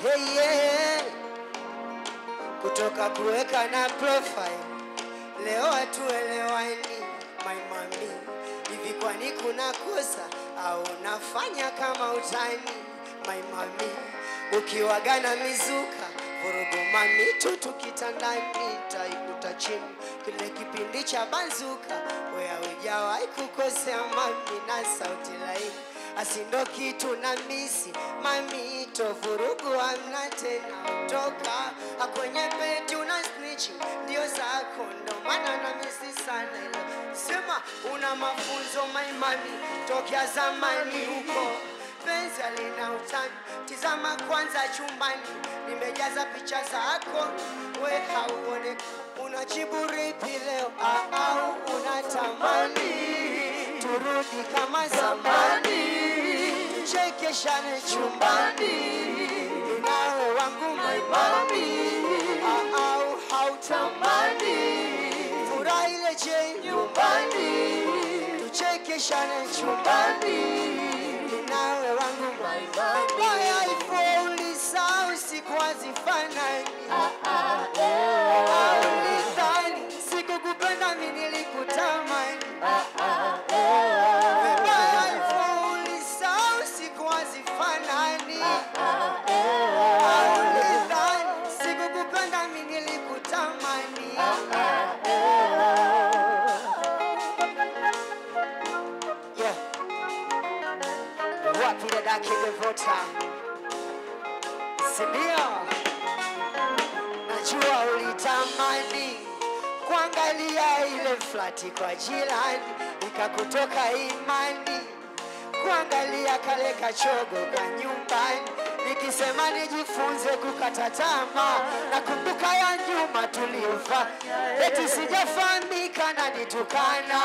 Hey yeah. Kutoka kuweka na profile leo hatuelewani my mami. Hivi kwani kuna kosa au unafanya kama utani my mami? Ukiwagana mizuka vurugu mami tu tukitandani taikuta chini kile kipindi cha banzuka wewe hujawahi kukosea mami na sauti laini asindo kitu na misi mami to vurugu amna tena utoka kwenye bed una snitch ndio zako ndo maana na misi sana sema una mafunzo my mami tokea zamani huko penzi alina utani tizama kwanza chumbani nimejaza picha zako we hauone unajibu ripi leo au unatamani turudi kama zamani chekeshane chumbani nawe wangu my mami au hautamani furaha ile je nyumbani tuchekeshane chumbani nawe wangu my mami why I fall down sikwazi fanani ulidhani sikukupenda mimi nilikutamani why I fall down sikwazi fanani ulidhani sikukupenda mimi nilikutamani yeah. Wapi dada Kidevota? Sindio? Najua ulitamani kuangalia ile flati kwa jirani ikakutoka imani kuangalia kale kachogo ka nyumbani nikisema nijifunze kukata tamaa nakumbuka ya nyuma tuliofanya eti sijafahamika na nitukana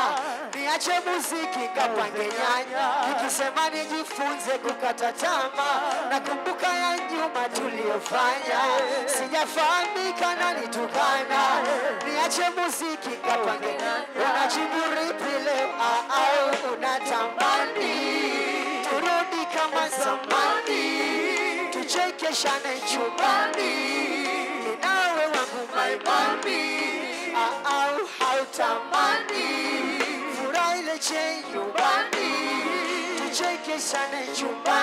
niache muziki kapange nyanya nikisema nijifunze kukata tamaa nakumbuka ya nyuma tuliofanya sijafahamika na nitukana niache muziki kapange nyanya unajibu ripi leo au unatamani turudi kama zamani tuchekeshane chumbani nawe wangu my mami au hautamani furaha ile je nyumbani tuchekeshane chumbani